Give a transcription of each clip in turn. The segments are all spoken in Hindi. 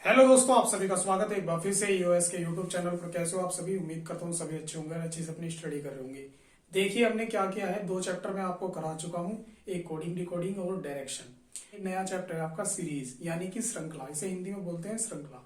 हेलो दोस्तों, आप सभी का स्वागत है एक बार फिर से ईओएस के यूट्यूब चैनल पर। कैसे हो आप सभी? उम्मीद करता हूँ सभी अच्छे होंगे और अच्छे से अपनी स्टडी कर रहे होंगे। देखिए हमने क्या किया है, दो चैप्टर में आपको करा चुका हूँ, एक कोडिंग डिकोडिंग और डायरेक्शन। एक नया चैप्टर है आपका सीरीज यानी कि श्रृंखला, इसे हिंदी में बोलते हैं श्रृंखला।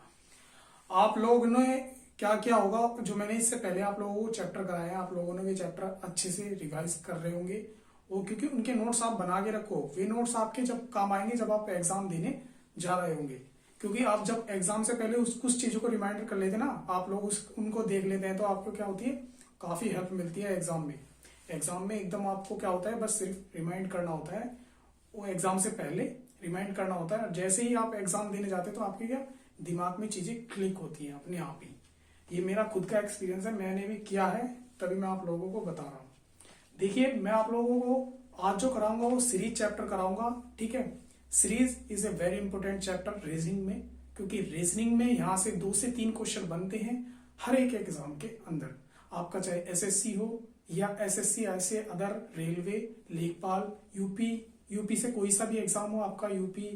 आप लोगों ने क्या किया होगा, जो मैंने इससे पहले आप लोगों को चैप्टर कराया है, आप लोगों ने भी चैप्टर अच्छे से रिवाइज कर रहे होंगे वो, क्योंकि उनके नोट्स आप बना के रखो। वे नोट्स आपके जब काम आएंगे जब आप एग्जाम देने जा रहे होंगे, क्योंकि आप जब एग्जाम से पहले उस कुछ चीजों को रिमाइंडर कर लेते हैं ना, आप लोग उनको देख लेते हैं तो आपको क्या होती है, काफी हेल्प मिलती है एग्जाम में। एग्जाम में एकदम आपको क्या होता है, बस सिर्फ रिमाइंड करना होता है, वो एग्जाम से पहले रिमाइंड करना होता है। जैसे ही आप एग्जाम देने जाते हैं तो आपके क्या दिमाग में चीजें क्लिक होती हैं अपने आप ही। ये मेरा खुद का एक्सपीरियंस है, मैंने भी किया है, तभी मैं आप लोगों को बता रहा हूँ। देखिए मैं आप लोगों को आज जो कराऊंगा वो सीरीज चैप्टर कराऊंगा, ठीक है। Series is a very important chapter reasoning में, क्योंकि रीजनिंग में यहाँ से 2 से 3 क्वेश्चन बनते हैं हर एक एग्जाम के अंदर। आपका चाहे एसएससी हो या एसएससी ऐसे अदर रेलवे, लेखपाल, यूपी से कोई सा भी एग्जाम हो, आपका यूपी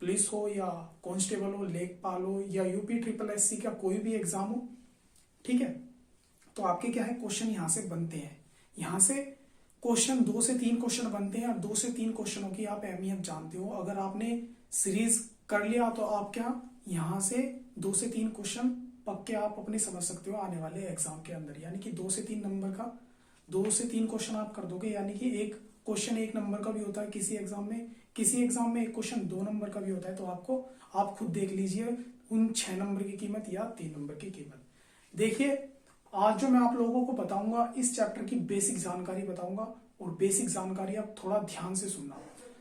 पुलिस हो या कांस्टेबल हो, लेखपाल हो या यूपी ट्रिपल एससी का कोई भी एग्जाम हो, ठीक है। तो आपके क्या है, क्वेश्चन यहाँ से बनते हैं। यहाँ से क्वेश्चन 2 से 3 क्वेश्चन बनते हैं और 2 से 3 क्वेश्चनों की आप अहमियत जानते हो। अगर आपने सीरीज कर लिया तो आप क्या यहाँ से 2 से 3 क्वेश्चन पक्के आप अपने समझ सकते हो आने वाले एग्जाम के अंदर। यानी कि 2 से 3 नंबर का 2 से 3 क्वेश्चन आप कर दोगे, यानी कि एक क्वेश्चन 1 नंबर का भी होता है किसी एग्जाम में, किसी एग्जाम में एक क्वेश्चन 2 नंबर का भी होता है। तो आपको आप खुद देख लीजिए उन 6 नंबर की कीमत या 3 नंबर की कीमत। देखिए आज जो मैं आप लोगों को बताऊंगा इस चैप्टर की बेसिक जानकारी बताऊंगा, और बेसिक जानकारी आप थोड़ा ध्यान से सुनना।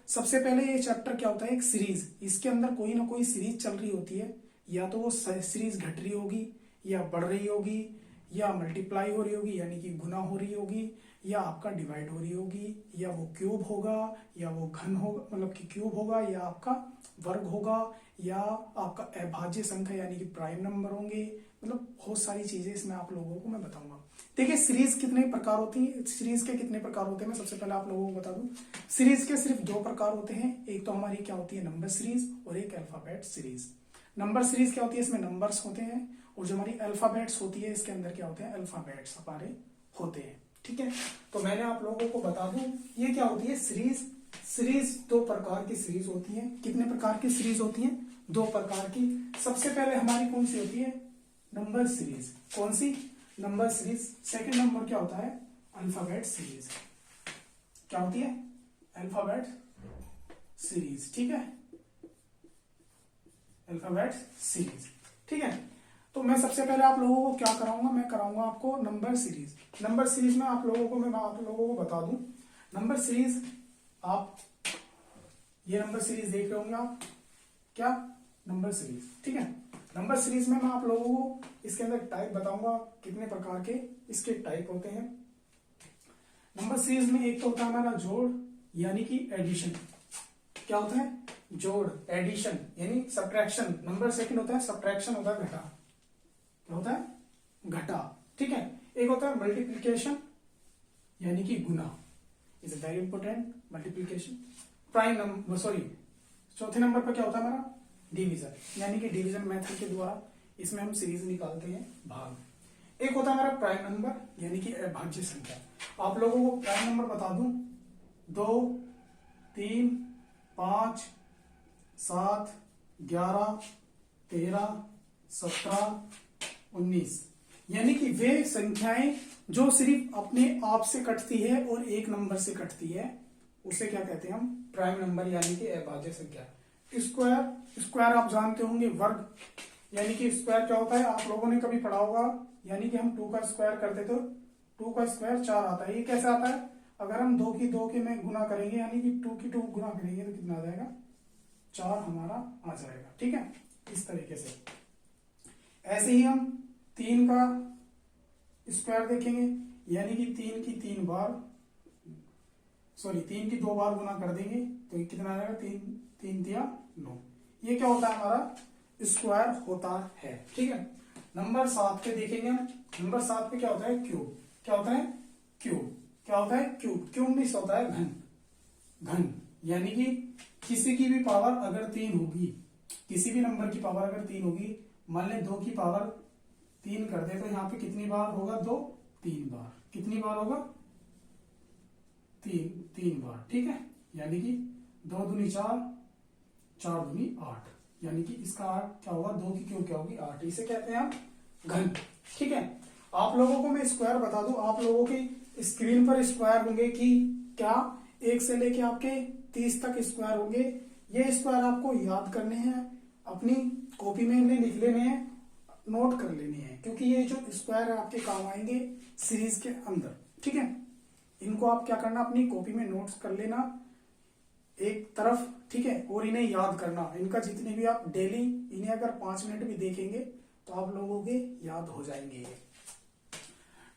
सबसे पहले ये चैप्टर क्या होता है, एक सीरीज, इसके अंदर कोई ना कोई सीरीज चल रही होती है, या तो वो सीरीज घट रही होगी या बढ़ रही होगी या मल्टीप्लाई हो रही होगी यानी कि गुना हो रही होगी, या आपका डिवाइड हो रही होगी, या वो क्यूब होगा या वो घन होगा, मतलब कि क्यूब होगा, या आपका वर्ग होगा, या आपका अभाज्य संख्या यानी कि प्राइम नंबर होंगे। मतलब बहुत सारी चीजें इसमें आप लोगों को मैं बताऊंगा। देखिए सीरीज कितने प्रकार होती है, सीरीज के कितने प्रकार होते हैं मैं सबसे पहले आप लोगों को बता दूं। सीरीज के सिर्फ 2 प्रकार होते हैं, एक तो हमारी क्या होती है नंबर सीरीज, और एक अल्फाबेट सीरीज। नंबर सीरीज क्या होती है, इसमें नंबर्स होते हैं, और जो हमारी अल्फाबेट्स होती है इसके अंदर क्या होते हैं, अल्फाबेट्स हमारे होते हैं, ठीक है। तो मैंने आप लोगों को बता दूं ये क्या होती है सीरीज। सीरीज 2 प्रकार की सीरीज होती है। कितने प्रकार की सीरीज होती है, 2 प्रकार की। सबसे पहले हमारी कौन सी होती है, नंबर सीरीज। कौन सी, नंबर सीरीज। सेकंड नंबर क्या होता है, अल्फाबेट सीरीज। क्या होती है, अल्फाबेट सीरीज, ठीक है, अल्फाबेट सीरीज, ठीक है। तो मैं सबसे पहले आप लोगों को क्या कराऊंगा, मैं कराऊंगा आपको नंबर सीरीज। नंबर सीरीज में आप लोगों को मैं आप लोगों को बता दूं, नंबर सीरीज आप ये नंबर सीरीज देख रहे होंगे आप, क्या नंबर सीरीज, ठीक है। नंबर सीरीज में मैं आप लोगों को इसके अंदर टाइप बताऊंगा, कितने प्रकार के इसके टाइप होते हैं। नंबर सीरीज में एक तो होता है हमारा जोड़ यानी कि एडिशन। क्या होता है, जोड़, एडिशन यानी सब्ट्रैक्शन। नंबर सेकंड होता है सब्ट्रैक्शन, होता है घटा। क्या होता है, घटा, ठीक है। एक होता है मल्टीप्लीकेशन यानी कि गुना, is very important, multiplication. Prime number sorry चौथे नंबर पर क्या होता है हमारा, डिवीजन, यानी कि डिवीजन मेथड के द्वारा इसमें हम सीरीज निकालते हैं भाग। एक होता है हमारा प्राइम नंबर यानी कि अभाज्य संख्या। आप लोगों को प्राइम नंबर बता दूं, 2, 3, 5, 7, 11, 13, 17, 19, यानी कि वे संख्याएं जो सिर्फ अपने आप से कटती है और एक नंबर से कटती है, उसे क्या कहते हैं हम, प्राइम नंबर यानी कि अभाज्य संख्या। स्क्वायर, स्क्वायर आप जानते होंगे, वर्ग, यानी कि स्क्वायर क्या होता है, आप लोगों ने कभी पढ़ा होगा, यानी कि हम 2 का स्क्वायर करते तो 2 का स्क्वायर 4 आता है। ये कैसे आता है, अगर हम 2 की 2 के में गुना करेंगे यानी कि 2 की 2 गुना करेंगे तो कितना आ जाएगा, 4 हमारा आ जाएगा, ठीक है। इस तरीके से ऐसे ही हम 3 का स्क्वायर देखेंगे, यानी कि 3 की 3 बार सॉरी 3 की 2 बार गुना कर देंगे तो ये कितना आएगा, 3 दिया 9। ये क्या होता है, हमारा स्क्वायर होता है, ठीक है। नंबर 7 पे देखेंगे हम, नंबर 7 पे क्या होता है, क्यूब। क्या होता है, क्यूब। क्या होता है, क्यूब। क्यूब मीन्स होता है घन, घन यानी कि किसी की भी पावर अगर 3 होगी किसी भी नंबर की पावर अगर 3 होगी, मान लें 2 की पावर 3 कर दे, तो यहाँ पे कितनी बार होगा? 2, 3 बार। कितनी बार होगा? 3 बार, ठीक है। यानी कि 2 दूनी 4, 4 दूनी 8, यानी कि इसका 8 क्या होगा? 2 की क्यूब क्या होगी? 8। इसे कहते हैं हम घन, ठीक है। आप लोगों को मैं स्क्वायर बता दूं, आप लोगों की स्क्रीन पर स्क्वायर होंगे कि क्या 1 से लेके आपके 30 तक स्क्वायर होंगे। ये स्क्वायर आपको याद करने हैं, अपनी कॉपी में इन्हें लिख लेने हैं, नोट कर लेने हैं, क्योंकि ये जो स्क्वायर है आपके काम आएंगे सीरीज के अंदर, ठीक है। इनको आप क्या करना, अपनी कॉपी में नोट्स कर लेना एक तरफ, ठीक है। और इन्हें याद करना, इनका जितने भी आप डेली इन्हें अगर 5 मिनट भी देखेंगे तो आप लोगों के याद हो जाएंगे ये।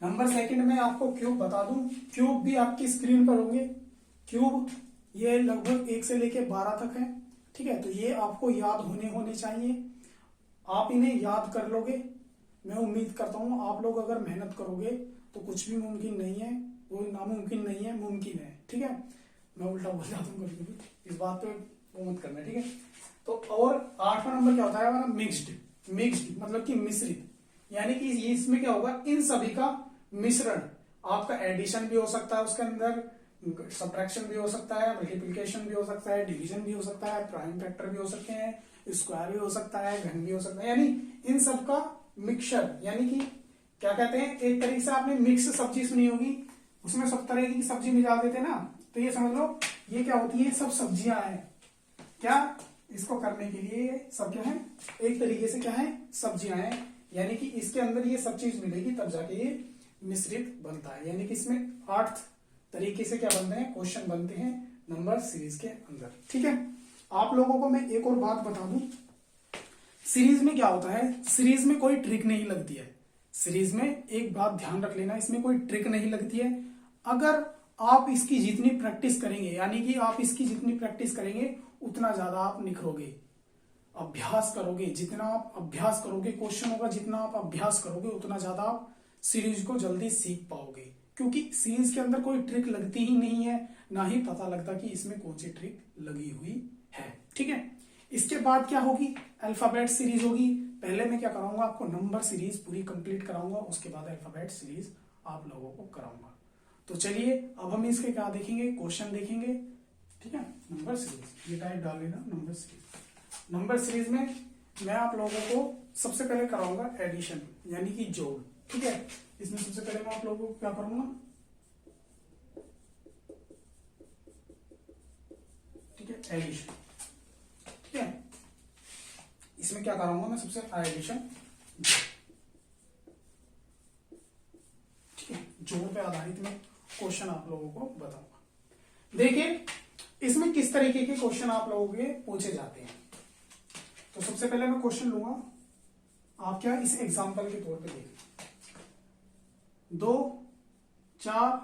नंबर सेकंड में आपको क्यूब बता दूं, क्यूब भी आपकी स्क्रीन पर होंगे। क्यूब ये लगभग 1 से लेके 12 तक है, ठीक है। तो ये आपको याद होने चाहिए, आप इन्हें याद कर लोगे। मैं उम्मीद करता हूं आप लोग अगर मेहनत करोगे तो कुछ भी मुमकिन नहीं है, वो नामुमकिन नहीं है, मुमकिन है, ठीक है। मैं उल्टा बोल जाता हूँ कभी कभी, इस बात पे वो मत करना, ठीक है। तो और 8वां नंबर क्या होता है हमारा? मिक्स्ड। मिक्स्ड मतलब कि मिश्रित, यानी कि इसमें क्या होगा? इन सभी का मिश्रण। आपका एडिशन भी हो सकता है, उसके अंदर सब्ट्रैक्शन भी हो सकता है, मल्टीप्लिकेशन भी हो सकता है, डिवीजन भी हो सकता है, प्राइम फैक्टर भी हो सकते हैं, स्क्वायर भी हो सकता है, घन भी हो सकता है, यानी इन सब का मिक्सचर। यानी कि क्या कहते हैं, एक तरीके से आपने मिक्स सब्जी सुनी होगी, उसमें सब तरह की सब्जी मिला देते ना, तो ये समझ लो ये क्या होती है? सब सब्जियां हैं। क्या इसको करने के लिए ये सब क्या है? एक तरीके से क्या है? सब्जियां हैं। यानी कि इसके अंदर ये सब चीज मिलेगी तब जाके ये मिश्रित बनता है। यानी कि इसमें 8 तरीके से क्या बनते हैं? क्वेश्चन बनते हैं नंबर सीरीज के अंदर, ठीक है। आप लोगों को मैं एक और बात बता दूं, सीरीज में क्या होता है? सीरीज में कोई ट्रिक नहीं लगती है। सीरीज में एक बात ध्यान रख लेना, इसमें कोई ट्रिक नहीं लगती है। अगर आप इसकी जितनी प्रैक्टिस करेंगे, यानी कि आप इसकी जितनी प्रैक्टिस करेंगे उतना ज्यादा आप निखरोगे। अभ्यास करोगे, जितना आप अभ्यास करोगे, क्वेश्चनों का जितना आप अभ्यास करोगे उतना ज्यादा आप सीरीज को जल्दी सीख पाओगे, क्योंकि सीरीज के अंदर कोई ट्रिक लगती ही नहीं है, ना ही पता लगता कि इसमें कौन सी ट्रिक लगी हुई है, ठीक है। इसके बाद क्या होगी? अल्फाबेट सीरीज होगी। पहले मैं क्या कराऊंगा? आपको नंबर सीरीज पूरी कंप्लीट कराऊंगा, उसके बाद अल्फाबेट सीरीज आप लोगों को कराऊंगा। तो चलिए अब हम इसके क्या देखेंगे? क्वेश्चन देखेंगे, ठीक है। नंबर सीरीज ये टाइप डाल लेना, नंबर सीरीज। नंबर सीरीज में मैं आप लोगों को सबसे पहले कराऊंगा एडिशन, यानी कि जोड़, ठीक है। इसमें सबसे पहले मैं आप लोगों को क्या करूंगा? ठीक है, एडिशन, ठीक है। इसमें क्या कराऊंगा मैं? सबसे एडिशन, ठीक है। जोड़ पे आधारित मैं क्वेश्चन आप लोगों को बताऊंगा। देखिए इसमें किस तरीके के क्वेश्चन आप लोगों के पूछे जाते हैं। तो सबसे पहले मैं क्वेश्चन लूंगा, आप क्या इस एग्जांपल के तौर पे देखिए। 2, 4,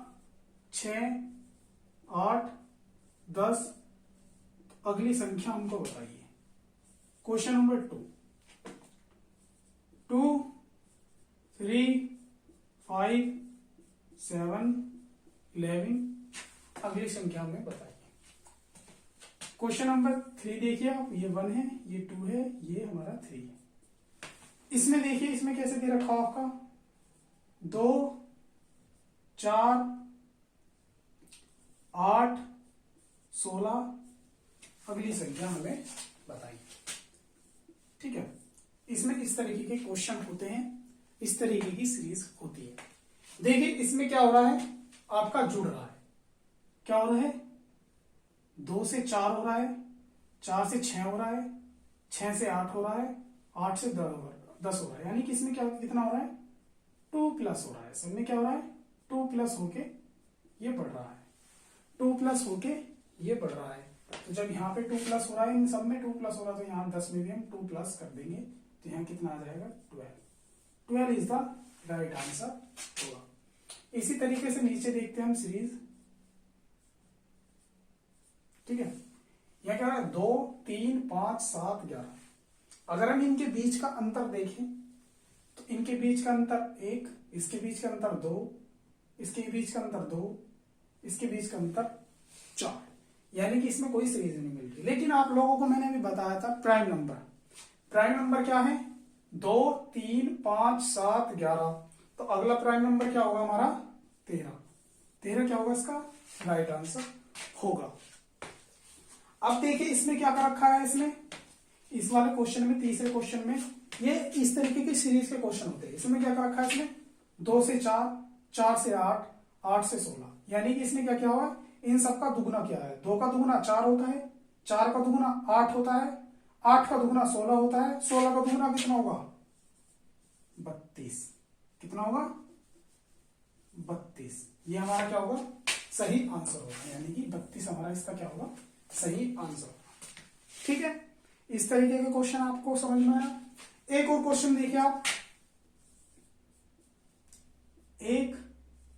6, 8, 10, अगली संख्या हमको बताइए। क्वेश्चन नंबर 2, 2, 3, 5, 7, 11, अगली संख्या हमें बताइए। क्वेश्चन नंबर 3 देखिए आप, ये 1 है, ये 2 है, ये हमारा 3 है। इसमें देखिए इसमें कैसे दे रखा हो आपका? 2, 4, 8, 16, अगली संख्या हमें बताइए, ठीक है। इसमें इस तरीके के क्वेश्चन होते हैं, इस तरीके की सीरीज होती है। देखिए इसमें क्या हो रहा है? आपका जुड़ रहा है। क्या हो रहा है? 2 से 4 हो रहा है, 4 से 6 हो रहा है, 6 से 8 हो रहा है, 8 से 10 हो रहा है। यानी कि इसमें क्या कितना हो रहा है? 2 प्लस हो रहा है। सब में क्या हो रहा है? 2 प्लस होके ये बढ़ रहा है, 2 प्लस होके ये बढ़ रहा है। तो जब यहाँ पे 2 प्लस हो रहा है, इन सब में 2 प्लस हो रहा है, तो यहाँ 10 में भी हम 2 प्लस कर देंगे, तो यहाँ कितना आ जाएगा? 12। 12 इज द राइट आंसर होगा। इसी तरीके से नीचे देखते हैं हम सीरीज, ठीक है। यह क्या है? 2, 3, 5, 7, 11। अगर हम इनके बीच का अंतर देखें तो इनके बीच का अंतर 1, इसके बीच का अंतर 2, इसके बीच का अंतर 2, इसके बीच का अंतर 4। यानी कि इसमें कोई सीरीज नहीं मिल रही। लेकिन आप लोगों को मैंने अभी बताया था प्राइम नंबर, प्राइम नंबर क्या है 2, 3, 5, 7, 11, तो अगला प्राइम नंबर क्या होगा हमारा 13। 13 क्या होगा इसका राइट आंसर होगा। अब देखिए इसमें क्या कर रखा है, इसमें इस वाले क्वेश्चन में, तीसरे क्वेश्चन में ये इस तरीके की सीरीज के क्वेश्चन होते हैं। इसमें क्या कर रखा है, इसमें 2 से 4, 4 से 8, 8 से 16, यानी कि इसमें क्या क्या हुआ, इन सबका दुगुना क्या है, 2 का दुगुना 4 होता है, 4 का दुगुना 8 होता है, 8 का दुगुना 16 होता है, 16 का दुगुना कितना होगा 32, कितना होगा 32। ये हमारा क्या होगा सही आंसर होगा, यानी कि 32 हमारा इसका क्या होगा सही आंसर होगा। ठीक है, इस तरीके के क्वेश्चन आपको समझ में आया। एक और क्वेश्चन देखिए आप, 1,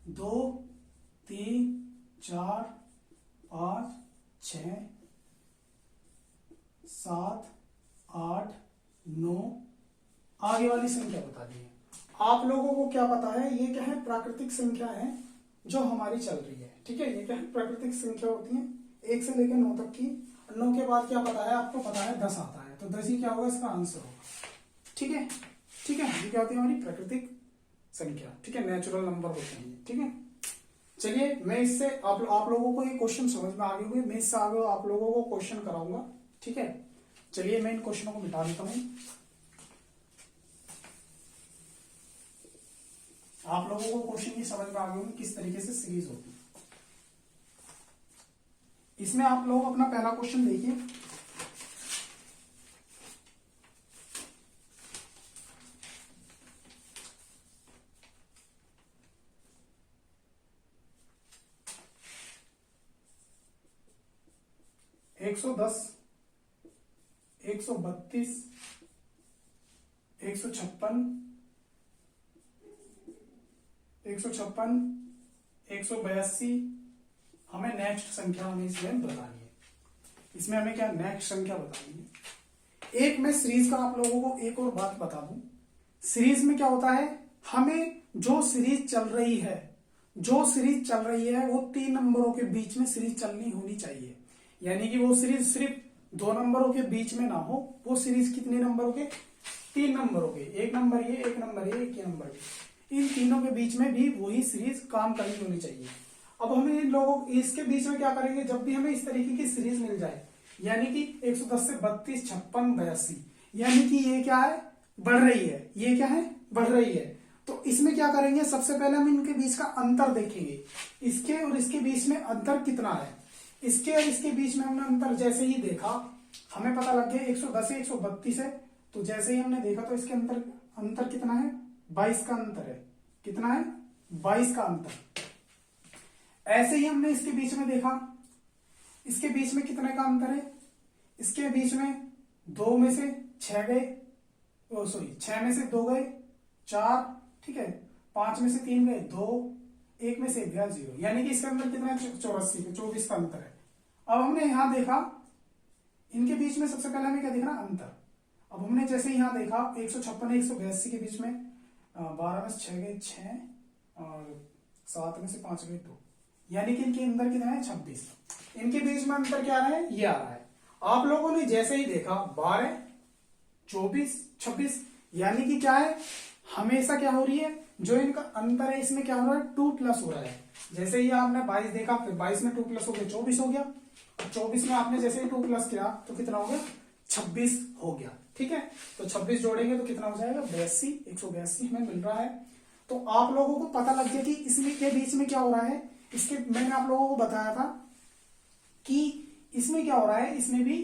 2, 3, 4, 5, 6, 7, 8, 9, आगे वाली संख्या बता दी है। आप लोगों को क्या पता है, ये क्या है प्राकृतिक संख्या है जो हमारी चल रही है। ठीक है, ये क्या है प्राकृतिक संख्या होती है 1 से लेकर 9 तक की। 9 के बाद क्या पता है आपको, पता है 10 आता है, तो 10 ही क्या होगा इसका आंसर होगा। ठीक है, ठीक है, ये क्या होती है हमारी प्राकृतिक संख्या। ठीक है, नेचुरल नंबर होते हैं। ठीक है, चलिए मैं इससे आप लोगों को ये क्वेश्चन समझ में आ गए होंगे, मैं इससे आगे आप लोगों को क्वेश्चन कराऊंगा। ठीक है, चलिए मैं इन क्वेश्चनों को मिटा देता हूं। आप लोगों को क्वेश्चन ये समझ में आ गए होंगे किस तरीके से सीरीज होती है। इसमें आप लोग अपना पहला क्वेश्चन देखिए, एक 110, 132, 156, 156, 182, हमें नेक्स्ट संख्या हमें इसमें बतानी है। इसमें हमें क्या नेक्स्ट संख्या बतानी है। एक मैं सीरीज का आप लोगों को एक और बात बता दूं, सीरीज में क्या होता है, हमें जो सीरीज चल रही है, जो सीरीज चल रही है वो 3 नंबरों के बीच में सीरीज चलनी होनी चाहिए। यानी कि वो सीरीज सिर्फ 2 नंबरों के बीच में ना हो, वो सीरीज कितने नंबरों के 3 नंबरों के, 1 नंबर ये, 1 नंबर ये, 1 नंबर ये, इन तीनों के बीच में भी वही सीरीज काम करनी होनी चाहिए। अब हम इन लोगों इसके बीच में क्या करेंगे, जब भी हमें इस तरीके की सीरीज मिल जाए, यानी कि 110 से 32, 56, 82, यानी कि ये क्या है बढ़ रही है, ये क्या है बढ़ रही है, तो इसमें क्या करेंगे, सबसे पहले हम इनके बीच का अंतर देखेंगे। इसके और इसके बीच में अंतर कितना है, इसके और इसके बीच में हमने अंतर जैसे ही देखा हमें पता लग गया 110 से 132 है, तो जैसे ही हमने देखा तो इसके अंतर कितना है 22 का अंतर है, कितना है 22 का अंतर। ऐसे ही हमने इसके बीच में देखा, इसके बीच में कितने का अंतर है, इसके बीच में 2 में से 6 गए, 6 में से 2 गए 4, ठीक है, 5 में से 3 गए 2, 1 में से 1 गया 0, यानी कि इसके अंदर कितना है 24 का अंतर है। अब हमने यहां देखा इनके बीच में सबसे पहले हमें क्या देखना अंतर। अब हमने जैसे यहां देखा 156 182 के बीच में 12 में से 6 गए 6 और 7 में से 5 गए 2, यानी कि इनके अंदर कितना है 26। इनके बीच में अंतर क्या आ रहा है, ये आ रहा है। आप लोगों ने जैसे ही देखा 12, 24, 26, यानी कि क्या है हमेशा क्या हो रही है, जो इनका अंतर है इसमें क्या हो रहा है 2 प्लस हो रहा है। जैसे ही आपने 22 देखा, फिर 22 में 2 प्लस हो गया 24 हो गया, 24 में आपने जैसे ही 2 प्लस किया तो कितना हो गया 26 हो गया। ठीक है, तो 26 जोड़ेंगे तो कितना हो जाएगा 82, 182 हमें मिल रहा है। तो आप लोगों को पता लग गया कि इसमें के बीच में क्या हो रहा है। इसके मैंने आप लोगों को बताया था कि इसमें क्या हो रहा है, इसमें भी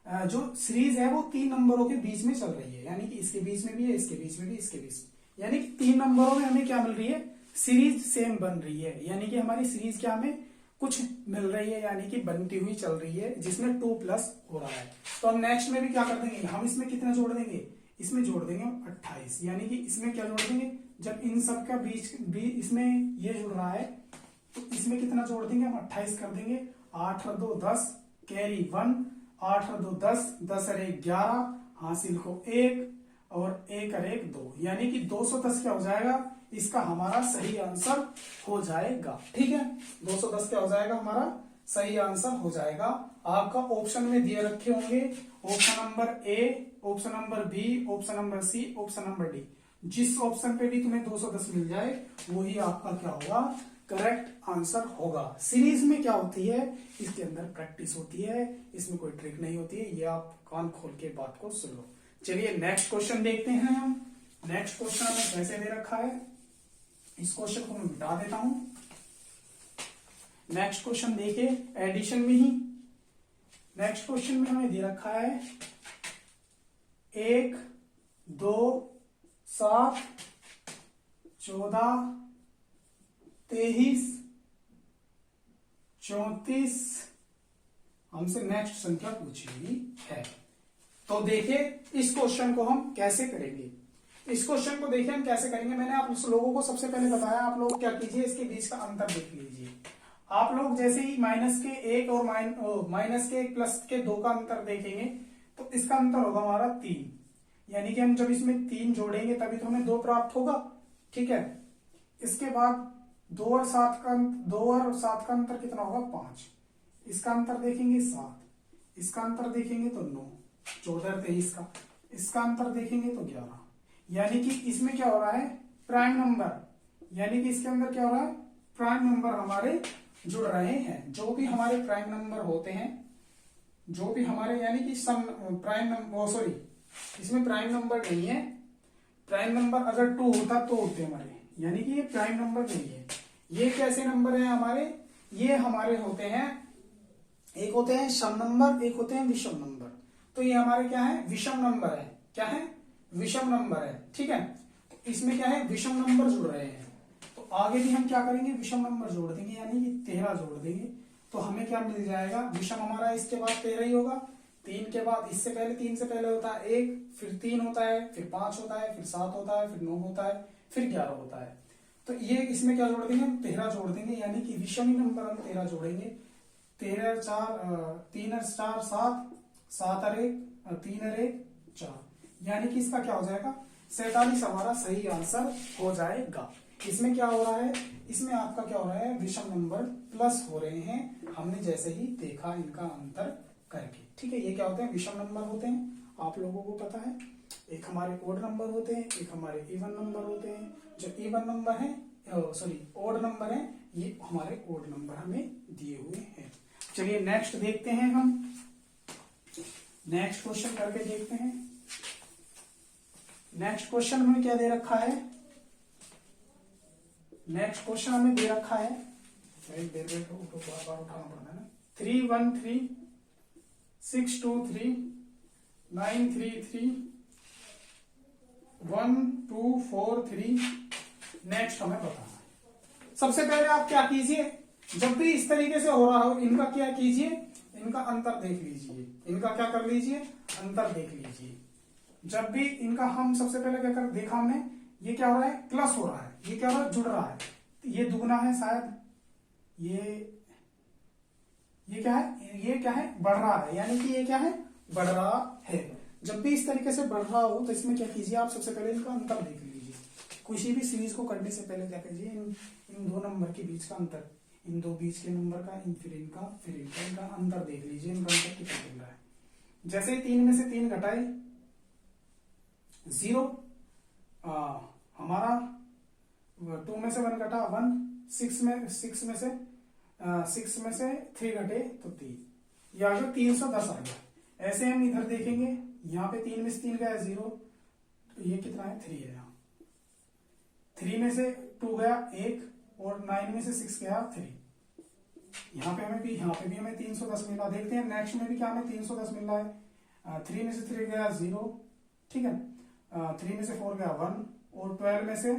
जो सीरीज है वो 3 नंबरों के बीच में चल रही है, यानी कि इसके बीच में भी है, इसके बीच में भी, इसके बीच में, यानी कि 3 नंबरों में हमें क्या मिल रही है सीरीज सेम बन रही है, यानी कि हमारी सीरीज क्या हमें कुछ मिल रही है, यानी कि बनती हुई चल रही है जिसमें 2 प्लस हो रहा है। तो हम नेक्स्ट में भी क्या कर देंगे, हम इसमें कितना जोड़ देंगे, इसमें जोड़ देंगे 28, यानी कि इसमें क्या जोड़ देंगे, जब इन सब का बीच इसमें ये जुड़ रहा है तो इसमें कितना जोड़ देंगे हम 28 कर देंगे। 8 और 2 10 कैरी 1, 8 और 2 10, 10 और 1 11, हासिल को 1 और 1 और 1 2, यानी कि 210 क्या हो जाएगा, इसका हमारा सही आंसर हो जाएगा। ठीक है, 210 क्या हो जाएगा हमारा सही आंसर हो जाएगा। आपका ऑप्शन में दिए रखे होंगे option number A, option number B, option number C, option number D. जिस ऑप्शन पे भी तुम्हें 210 मिल जाए वही आपका क्या होगा, करेक्ट आंसर होगा। सीरीज में क्या होती है, इसके अंदर प्रैक्टिस होती है, इसमें कोई ट्रिक नहीं होती है। ये आप कान खोल के बात को सुन लो। चलिए नेक्स्ट क्वेश्चन देखते हैं हम। नेक्स्ट क्वेश्चन हमें कैसे दे रखा है, इस क्वेश्चन को मैं मिटा देता हूं। नेक्स्ट क्वेश्चन देखिए एडिशन में ही। नेक्स्ट क्वेश्चन में हमें दे रखा है 1, 2, 7, 14, 23, 34 हमसे नेक्स्ट संख्या पूछी हुई है। तो देखिए इस क्वेश्चन को हम कैसे करेंगे। इस क्वेश्चन को देखिए हम कैसे करेंगे। मैंने आप लोगों को सबसे पहले बताया, आप लोग क्या कीजिए, इसके बीच का अंतर देख लीजिए। आप लोग जैसे ही माइनस के 1 और माइनस के 1 प्लस के 2 का अंतर देखेंगे तो इसका अंतर होगा हमारा 3, यानी कि हम जब इसमें 3 जोड़ेंगे तभी तो हमें 2 प्राप्त होगा। ठीक है, इसके बाद 2 और 7 का अंतर कितना होगा, 5। इसका अंतर देखेंगे 7, इसका अंतर देखेंगे तो 9, 14, 23 का, इसका अंतर देखेंगे तो 11। यानी कि इसमें क्या हो रहा है, प्राइम नंबर, यानी कि इसके अंदर क्या हो रहा है, प्राइम नंबर हमारे जुड़ रहे हैं। जो भी हमारे प्राइम नंबर होते हैं, जो भी हमारे, यानी कि सम प्राइम नंबर, सॉरी इसमें प्राइम नंबर नहीं है। प्राइम नंबर अगर 2 होता तो होते हमारे, यानी कि ये प्राइम नंबर नहीं है। ये कैसे नंबर हैं हमारे, ये हमारे होते हैं, एक होते हैं सम नंबर, एक होते हैं विषम नंबर। तो ये हमारे क्या है, विषम नंबर है। क्या है, विषम नंबर है। ठीक है, तो इसमें क्या है, विषम नंबर जुड़ रहे हैं। तो आगे भी हम क्या करेंगे, विषम नंबर जोड़ देंगे, यानी कि 13 जोड़ देंगे। तो हमें क्या मिल जाएगा, विषम हमारा इसके बाद 13 ही होगा। 3 के बाद, इससे पहले 3 से पहले होता है 1, फिर 3 होता है, फिर 5 होता है, फिर 7 होता है, फिर 9 होता है, फिर 11 होता है। तो ये इसमें क्या जोड़ देंगे, हम 13 जोड़ देंगे, यानी कि विषमी नंबर हम 13 जोड़ेंगे। 13 4 3 और 4 7, 7 और 1 3 और 1 4, यानी कि इसका क्या हो जाएगा, 47 हमारा सही आंसर हो जाएगा। इसमें क्या हो रहा है, इसमें आपका क्या हो रहा है, विषम नंबर प्लस हो रहे हैं, हमने जैसे ही देखा इनका अंतर करके। ठीक है, ये क्या होते हैं, विषम नंबर होते हैं, आप लोगों को पता है। एक हमारे ओड नंबर होते हैं, एक हमारे इवन नंबर होते हैं। जो इवन नंबर है, सॉरी ओड नंबर है, ये हमारे ओड नंबर हमें दिए हुए हैं। चलिए नेक्स्ट देखते हैं हम, नेक्स्ट क्वेश्चन करके देखते हैं। नेक्स्ट क्वेश्चन हमें क्या दे रखा है, नेक्स्ट क्वेश्चन हमें दे रखा है, देर बार बार उठाना पड़ता है ना, 3 1 3 6 2 3 9 3 3 1 2 4 3। नेक्स्ट हमें बताना है। सबसे पहले आप क्या कीजिए, जब भी इस तरीके से हो रहा हो, इनका क्या कीजिए, इनका अंतर देख लीजिए। इनका क्या कर लीजिए, अंतर देख लीजिए। जब भी इनका हम सबसे पहले क्या कर देखा हमने, ये क्या हो रहा है, प्लस हो रहा है, ये क्या हो रहा है, जुड़ रहा है। ये दुगना है शायद, ये क्या है, ये क्या है, बढ़ रहा है, यानी कि ये क्या है, बढ़ रहा है। जब भी इस तरीके से बढ़ रहा हो तो इसमें क्या कीजिए, आप सबसे पहले इनका अंतर देख लीजिए। किसी भी सीरीज को करने से पहले क्या कीजिए, इन 2 नंबर के बीच का अंतर, इन 2 बीच के नंबर का, फिर इनका अंतर देख लीजिए, इनका अंतर कितना मिल रहा है। जैसे 3 में से 3 घटाए 0, हमारा 2 में से 1 घटा 1, 6 में से 3 घटे तो 3, ये आ गया 310 आ गया। ऐसे हम इधर देखेंगे, यहाँ पे 3 में से 3 गया 0, तो ये कितना है, 3 है। यहाँ 3 में से 2 गया 1, और 9 में से 6 गया 3। यहाँ पे हमें 310 मिला। देखते हैं नेक्स्ट में भी क्या हमें 310 मिल रहा है। 3 में से 3 गया 0, ठीक है। 3 में से 4 गया 1, और 12 में से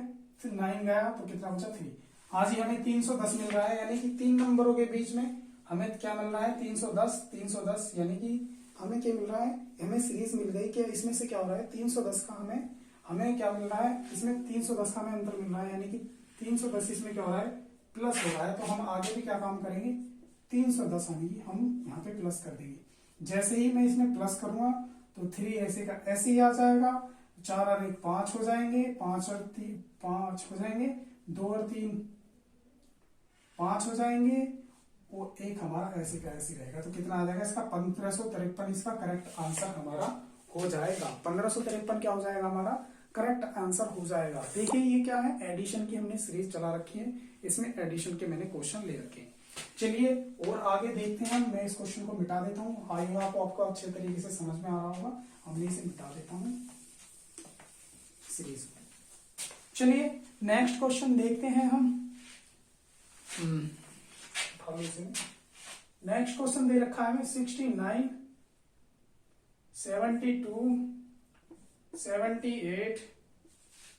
9 गया तो कितना बचा, 3। हाँ जी, हमें 310 मिल रहा है, यानी कि 3 नंबरों के बीच में हमें क्या मिल रहा है, 310, यानी कि हमें क्या मिल रहा है, हमें सीरीज मिल गई कि इसमें से क्या हो रहा है, 310 का हमें क्या मिल रहा है, इसमें 310 का हमें अंतर मिल रहा है, यानी कि 310 इसमें क्या हो रहा है, प्लस हो रहा है। तो हम आगे भी क्या काम करेंगे, 310 हम यहाँ पे प्लस कर देंगे। जैसे ही मैं इसमें प्लस करूंगा तो 3 ऐसे का ऐसे ही आ जाएगा, 4 और 1 5 हो जाएंगे, 5 और 3 5 हो जाएंगे, 2 और 3 5 हो जाएंगे, वो एक हमारा ऐसे का ऐसे रहेगा। तो कितना आ जाएगा इसका 1553 इसका करेक्ट आंसर हमारा हो जाएगा। 1553 क्या हो जाएगा हमारा करेक्ट आंसर हो जाएगा। देखिए ये क्या है, एडिशन की हमने सीरीज चला रखी है, इसमें एडिशन के मैंने क्वेश्चन ले रखे हैं। चलिए और आगे देखते हैं। मैं इस क्वेश्चन को मिटा देता हूँ, आई होप आपको अच्छे तरीके से समझ में आ रहा होगा। हमने इसे मिटा देता हूँ सीरीज। चलिए नेक्स्ट क्वेश्चन देखते हैं हम। नेक्स्ट क्वेश्चन दे रखा है हमें 69, 72, 78,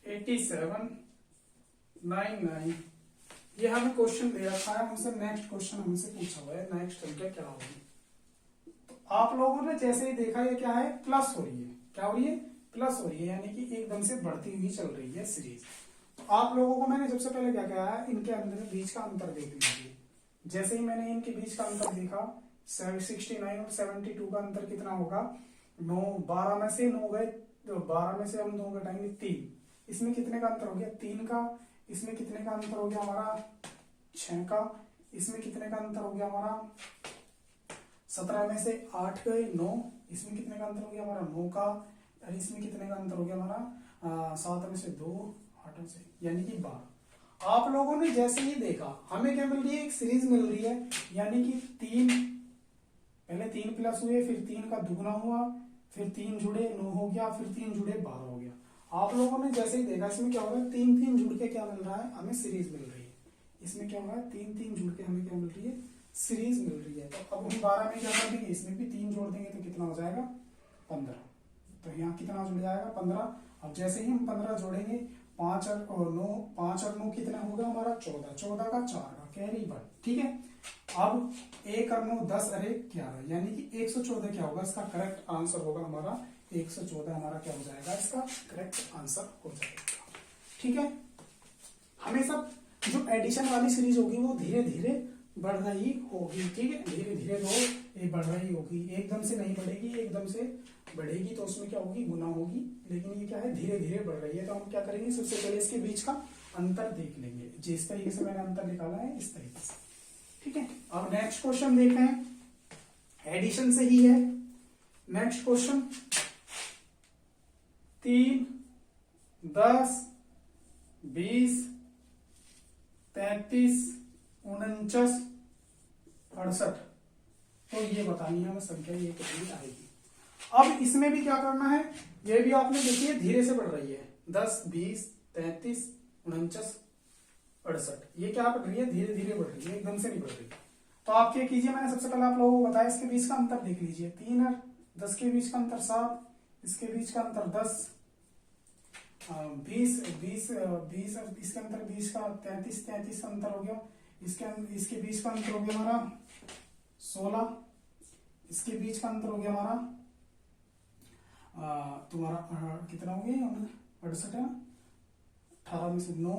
87, 99 ये हमें क्वेश्चन दे रखा है। हमसे नेक्स्ट क्वेश्चन हमसे पूछा हुआ है नेक्स्ट संख्या क्या होगी। तो आप लोगों ने जैसे ही देखा ये क्या है प्लस हो रही है, क्या हो रही है प्लस हो रही है, यानी कि एकदम से बढ़ती हुई चल रही है सीरीज। तो आप लोगों को मैंने सबसे पहले क्या कहा है, इनके अंदर बीच का अंतर देख लीजिए। जैसे ही मैंने इनके बीच का अंतर देखा 69 और 72 का अंतर कितना होगा 9, 12 में से 9 गए, तो 12 में से हम 9 घटाएंगे 3, इसमें कितने का अंतर हो गया 3 का। इसमें कितने का अंतर हो गया हमारा 6 का। इसमें कितने का अंतर हो गया हमारा 17 में से 8 गए 9, इसमें कितने का अंतर हो गया हमारा 9 का। और इसमें कितने का अंतर हो गया हमारा 7 में से 2, 8 में से, यानी कि 12। आप लोगों ने जैसे ही देखा हमें क्या मिल रही है, एक सीरीज मिल रही है, यानी कि 3 पहले 3 प्लस हुए, फिर 3 का दुगना हुआ, फिर 3 जुड़े 9 हो गया, फिर 3 जुड़े 12 हो गया। आप लोगों ने जैसे ही देखा इसमें क्या हो रहा है 3 जुड़ के क्या मिल रहा है हमें सीरीज मिल रही है। इसमें क्या हो रहा है 3 जुड़ के हमें क्या मिल रही है सीरीज मिल रही है। तो अब हम 12 में क्या कर देंगे, इसमें भी 3 जोड़ देंगे तो कितना हो जाएगा 15। तो यहाँ कितना जुड़ जाएगा 15। अब जैसे ही हम 15 जोड़ेंगे 5 और 9 कितना होगा हमारा 14, 14 का 4 का कैरी 1, ठीक है। अब 1 और 9 10 और 1 11, यानी कि 114 क्या होगा इसका करेक्ट आंसर होगा हमारा 114 हमारा क्या हो जाएगा इसका करेक्ट आंसर हो जाएगा, ठीक है। हमेशा जो एडिशन वाली सीरीज होगी वो धीरे धीरे बढ़ रही होगी, ठीक है, धीरे धीरे वो ये बढ़ रही होगी, एकदम से नहीं बढ़ेगी, एकदम से बढ़ेगी तो उसमें क्या होगी गुना होगी, लेकिन ये क्या है धीरे धीरे बढ़ रही है। तो हम क्या करेंगे सबसे पहले इसके बीच का अंतर देख लेंगे, जिस तरीके से मैंने अंतर निकाला है इस तरीके से, ठीक है। अब नेक्स्ट क्वेश्चन देख रहे हैं, एडिशन से ही है। नेक्स्ट क्वेश्चन 3, 10, 20, 33, 49, 68, तो ये बतानी है हमें संख्या ये कितनी आएगी। अब इसमें भी क्या करना है, ये भी आपने देखिए धीरे से बढ़ रही है 10, 20, 33, 49, 68, ये क्या बढ़ रही है धीरे धीरे बढ़ रही है, एकदम से नहीं बढ़ रही। तो आप क्या कीजिए, मैंने सबसे पहले आप लोगों को बताया इसके बीच का अंतर देख लीजिए, 3 और 10 के बीच का अंतर 7, इसके बीच का अंतर 10, 20 और इसके अंतर 20 का 33 का अंतर हो गया, इसके बीच का अंतर हो गया हमारा 16, इसके बीच का अंतर हो गया हमारा तुम्हारा कितना हो गया 68 है ना, 18 में से 9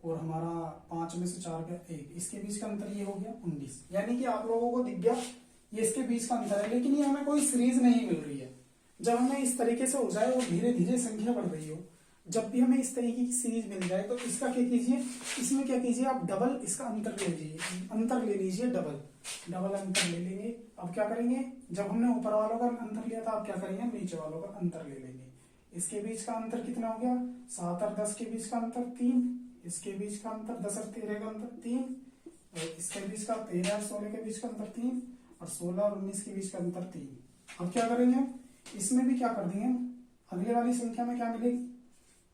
और हमारा 5 में से 4 का 1, इसके बीच का अंतर ये हो गया 19, यानी कि आप लोगों को दिख गया ये इसके बीच का अंतर है, लेकिन ये हमें कोई सीरीज नहीं मिल रही है। जब हमें इस तरीके से हो जाए और धीरे धीरे संख्या बढ़ रही हो, जब भी हमें इस तरीके की सीरीज मिल जाए तो इसका क्या कीजिए, इसमें क्या कीजिए आप डबल इसका अंतर ले लीजिए, अंतर ले लीजिए, डबल अंतर ले लेंगे। अब क्या करेंगे, जब हमने ऊपर वालों का अंतर लिया था अब क्या करेंगे नीचे वालों का अंतर ले लेंगे। इसके बीच का अंतर कितना हो गया 7 और 10 के बीच का अंतर 3, इसके बीच का अंतर 10 और 13 का अंतर 3, और इसके बीच का 13 और 16 के बीच का अंतर 3, और 16 और 19 के बीच का अंतर 3। अब क्या करेंगे, इसमें भी क्या कर देंगे, अगले वाली संख्या में क्या मिलेगी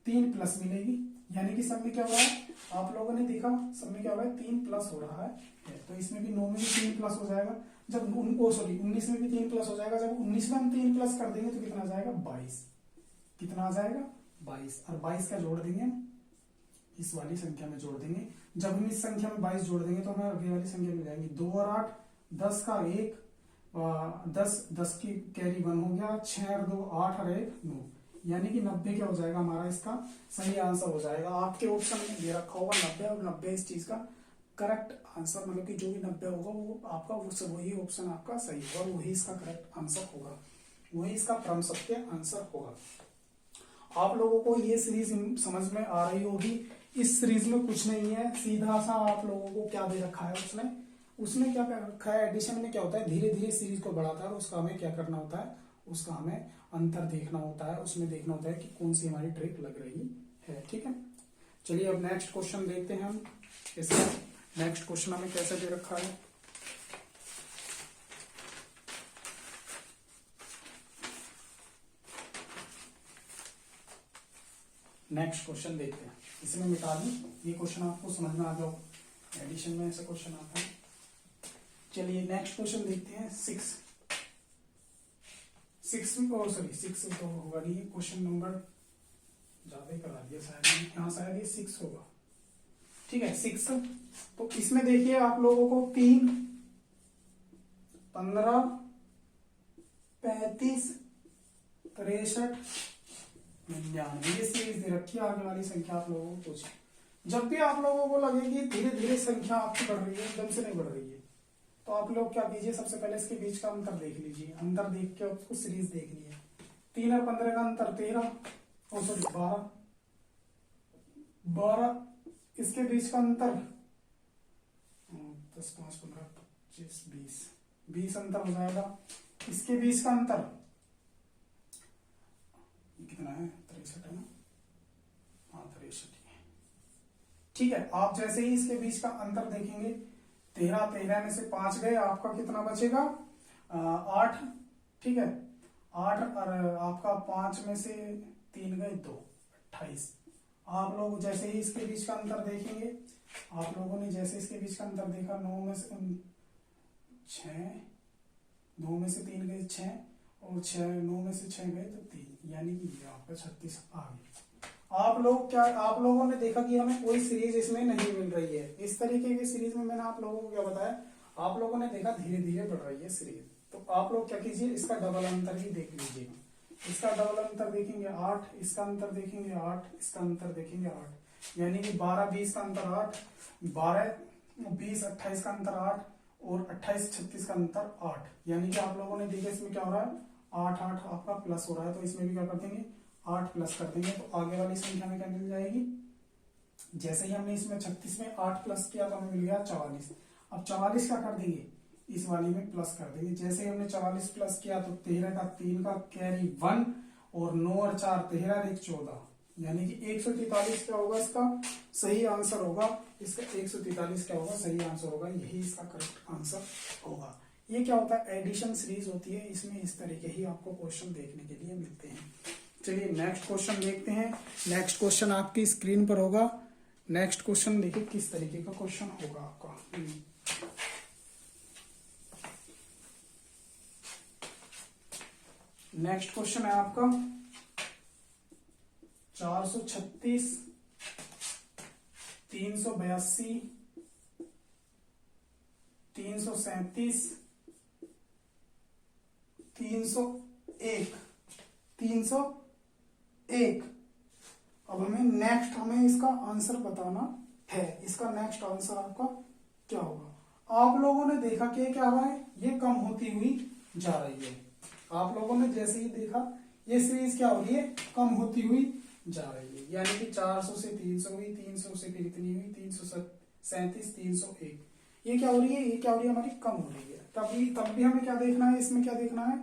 3 प्लस मिलेगी, यानी कि सब में क्या हो रहा है आप लोगों ने देखा सब में क्या हो रहा है 3 प्लस हो रहा है। तो इसमें भी 9 में भी 3 प्लस हो जाएगा, जब 19 में भी 3 प्लस हो जाएगा, जब 19 में हम 3 प्लस कर देंगे तो कितना आ जाएगा 22, कितना आ जाएगा 22, और 22 का जोड़ देंगे इस वाली संख्या में जोड़ देंगे। जब हम इस संख्या में 22 जोड़ देंगे तो हमें अगली वाली संख्या मिल जाएगी 2 और 8, 10 का 1, 10 की कैरी 1 हो गया, 6 और 2 8 और 1 9, यानी कि 90 क्या हो जाएगा हमारा इसका सही आंसर हो जाएगा। आपके ऑप्शन में दे रखा होगा 90 और 90 इस चीज का करेक्ट आंसर, मतलब कि जो भी 90 होगा वो आपका वही ऑप्शन आपका सही होगा, वही इसका करेक्ट आंसर होगा, वही इसका क्रम सत्य आंसर होगा। आप लोगों को ये सीरीज समझ में आ रही होगी। इस सीरीज में कुछ नहीं है, सीधा सा आप लोगों को क्या दे रखा है उसने, उसमें क्या कर रखा है, एडिशन में क्या होता है, धीरे धीरे सीरीज को बढ़ाता है और उसका हमें क्या करना होता है, उसका हमें अंतर देखना होता है, उसमें देखना होता है कि कौन सी हमारी ट्रिक लग रही है। ठीक है, चलिए अब नेक्स्ट क्वेश्चन देखते हैं हम। इसका नेक्स्ट क्वेश्चन हमें कैसे दे रखा है। नेक्स्ट क्वेश्चन देखते हैं, इसमें मिटा दूं, ये क्वेश्चन आपको समझ में आ गया, एडिशन में ऐसा क्वेश्चन आता है। चलिए नेक्स्ट क्वेश्चन देखते हैं। सिक्स तो होगा नहीं, क्वेश्चन नंबर ज्यादा ही करा दिया शायद, यहाँ शायद ये 6 होगा। ठीक है 6। तो इसमें देखिए आप लोगों को 3, 15, 35, 63, 99 ये सीरीज दे रखी है। आगे वाली संख्या आप लोगों को पूछे, जब भी आप लोगों को लगे कि धीरे धीरे संख्या आपकी बढ़ रही है, एकदम से नहीं बढ़ रही है, तो आप लोग क्या कीजिए, सबसे पहले इसके बीच का अंतर देख लीजिए। अंतर देख के उसको सीरीज देख लीजिए। 3 और 15 का अंतर 13, और सॉरी 12, इसके बीच का अंतर 10, 5, 15, 25, 20 अंतर हो जाएगा। इसके बीच का अंतर कितना है, 63 है ना, हाँ 63 है। ठीक है, आप जैसे ही इसके बीच का अंतर देखेंगे, 13 में से 5 गए, आपका कितना बचेगा, 8। ठीक है 8, और आपका 5 में से 3 गए 2, 28। आप लोग जैसे ही इसके बीच का अंतर देखेंगे, आप लोगों ने जैसे इसके बीच का अंतर देखा, 9 में से 6, 2 में से 3 गए 6, और 9 में से 6 गए तो 3, यानी कि ये आपका 36 आ गया। आप लोगों ने देखा कि हमें कोई सीरीज इसमें नहीं मिल रही है। इस तरीके की सीरीज में मैंने आप लोगों को क्या बताया, आप लोगों ने देखा धीरे धीरे बढ़ रही है सीरीज, तो आप लोग क्या कीजिए, इसका डबल अंतर ही देख लीजिएगा। इसका डबल अंतर देखेंगे 8, इसका अंतर देखेंगे 8, इसका अंतर देखेंगे 8, यानी कि 12, 20 का अंतर 8, 12, 20, 28 का अंतर 8, और 28, 36 का अंतर 8, यानी कि आप लोगों ने देखा इसमें क्या हो रहा है, 8, 8 आपका प्लस हो रहा है, तो इसमें भी क्या कर देंगे, 8 प्लस कर देंगे, तो आगे वाली संख्या में क्या मिल जाएगी। जैसे ही हमने इसमें 36 में 8 प्लस किया तो हमें मिल गया 44। अब 44 क्या कर देंगे, इस वाली में प्लस कर देंगे। जैसे ही हमने 44 प्लस किया तो 13 का 3 का कैरी 1, और 9 और 4 13 और 1 14, यानी कि 143 क्या होगा, इसका सही आंसर होगा। इसका 143 क्या होगा, सही आंसर होगा, यही इसका करेक्ट आंसर होगा। ये क्या होता है, एडिशन सीरीज होती है, इसमें इस तरीके ही आपको क्वेश्चन देखने के लिए मिलते हैं। चलिए नेक्स्ट क्वेश्चन देखते हैं। नेक्स्ट क्वेश्चन आपकी स्क्रीन पर होगा। नेक्स्ट क्वेश्चन देखिए किस तरीके का क्वेश्चन होगा आपका। नेक्स्ट क्वेश्चन है आपका 436, 382, 337, 301, 301। अब हमें इसका आंसर बताना है। इसका नेक्स्ट आंसर आपका क्या होगा। आप लोगों ने देखा कि क्या हुआ है, ये कम होती हुई जा रही है। आप लोगों ने जैसे ही देखा ये सीरीज क्या हो रही है, कम होती हुई जा रही है, यानी कि 400 से 300 हुई, 300 से फिर इतनी हुई, 337, 301। ये क्या हो रही है, ये क्या हो रही है, हमारी कम हो रही है। तब भी हमें क्या देखना है, इसमें क्या देखना है,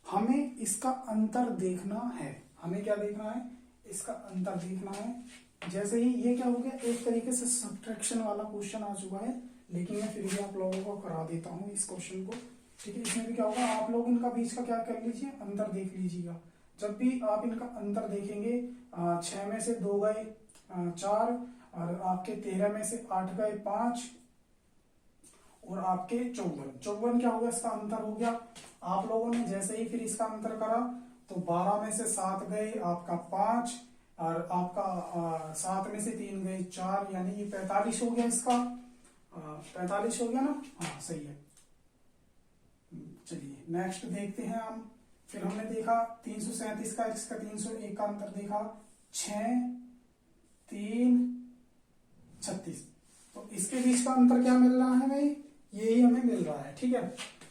हमें इसका अंतर देखना है। हमें क्या देखना है, इसका अंतर देखना है। जैसे ही ये क्या हो गया, एक तरीके से सब्ट्रैक्शन वाला क्वेश्चन आ चुका है, लेकिन मैं फिर भी आप लोगों को करा देता हूँ इस क्वेश्चन को। ठीक है, इसमें भी क्या होगा, आप लोग इनका बीच का क्या कर लीजिए, अंतर देख लीजिएगा। जब भी आप इनका अंतर देखेंगे, 6 में से 2 गए 4, और आपके 13 में से 8 गए 5, और आपके 54 क्या होगा, इसका अंतर हो गया। आप लोगों ने जैसे ही फिर इसका अंतर करा तो 12 में से 7 गए आपका 5, और आपका 7 में से 3 गए 4, यानी ये 45 हो गया। इसका 45 हो गया ना, हाँ सही है। चलिए नेक्स्ट देखते हैं हम। फिर हमने देखा 337 का, इसका 301 का अंतर देखा, 6, 3, 36। तो इसके बीच का अंतर क्या मिल रहा है भाई, यही हमें मिल रहा है। ठीक है,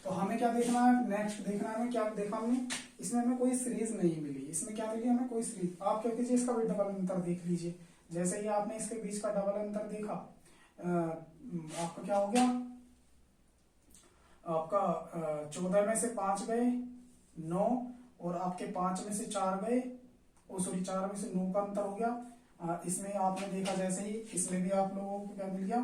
तो हमें क्या देखना है, नेक्स्ट देखना है हमें, क्या देखा हमने, इसमें हमें कोई सीरीज नहीं मिली। इसमें क्या मिली हमें, कोई सीरीज। आप क्या कीजिए, इसका भी डबल अंतर देख लीजिए। जैसे ही आपने इसके बीच का डबल अंतर देखा, आपका क्या हो गया, आपका 14 में से 5 गए 9, और आपके 5 में से 4 गए, ओ सॉरी 4 में से 9 का अंतर हो गया। इसमें आपने देखा जैसे ही इसमें भी आप लोगों को क्या मिल गया,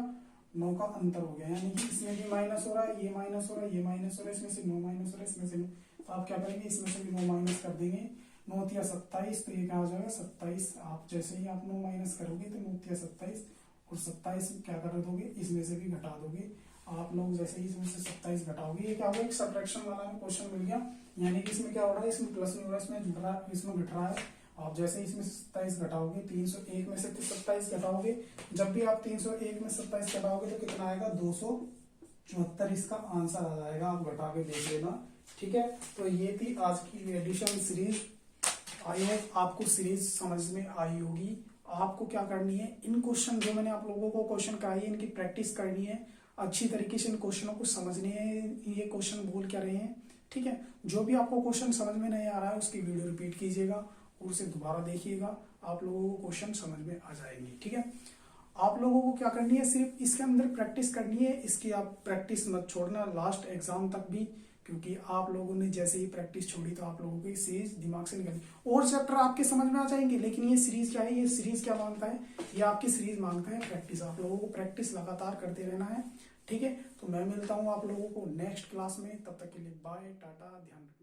9 का अंतर हो गया, यानी कि इसमें भी माइनस हो रहा है, ये माइनस हो रहा है, ये माइनस हो रहा है, इसमें से 9 माइनस हो रहा है, इसमें से 9। तो आप क्या करेंगे, इसमें से भी 9 माइनस कर देंगे, 9 या 27, तो ये क्या हो जाएगा 27। आप जैसे ही आप 9 माइनस करोगे तो 9 या 27, और 27 क्या कर दोगे, इसमें से भी घटा दोगे। आप लोग जैसे ही इसमें से 27 घटाओगे, ये क्या होगा, एक सब्ट्रैक्शन वाला में क्वेश्चन मिल गया, यानी कि इसमें क्या हो रहा है, इसमें प्लस नहीं हो रहा है, इसमें जुड़ रहा है, इसमें घट रहा है। आप जैसे ही इसमें 27 घटाओगे, 301 में से 27 घटाओगे, जब भी आप 301 में 27 घटाओगे तो कितना आएगा, 274 इसका आंसर आ जाएगा। आप घटा के देख लेना, ठीक है। तो ये थी आज की एडिशन सीरीज। आई होप आपको सीरीज समझ में आई होगी। आपको क्या करनी है, इन क्वेश्चन जो मैंने आप लोगों को क्वेश्चन कराई है, इनकी प्रैक्टिस करनी है, अच्छी तरीके से इन क्वेश्चनों को समझनी है, ये क्वेश्चन बोल क्या रहे हैं, ठीक है। जो भी आपको क्वेश्चन समझ में नहीं आ रहा है उसकी वीडियो रिपीट कीजिएगा और उसे दोबारा देखिएगा, आप लोगों को क्वेश्चन समझ में आ जाएंगे, ठीक है। आप लोगों को क्या करनी है, सिर्फ इसके अंदर प्रैक्टिस करनी है, इसकी आप प्रैक्टिस मत छोड़ना लास्ट एग्जाम तक भी, क्योंकि आप लोगों ने जैसे ही प्रैक्टिस छोड़ी तो आप लोगों की सीरीज दिमाग से निकल, और चैप्टर आपके समझ में आ जाएंगे। लेकिन ये सीरीज क्या है, ये सीरीज क्या मांगता है, ये आपकी सीरीज मांगता है प्रैक्टिस। आप लोगों को प्रैक्टिस लगातार करते रहना है, ठीक है। तो मैं मिलता हूँ आप लोगों को नेक्स्ट क्लास में, तब तक के लिए बाय टाटा, ध्यान रखना।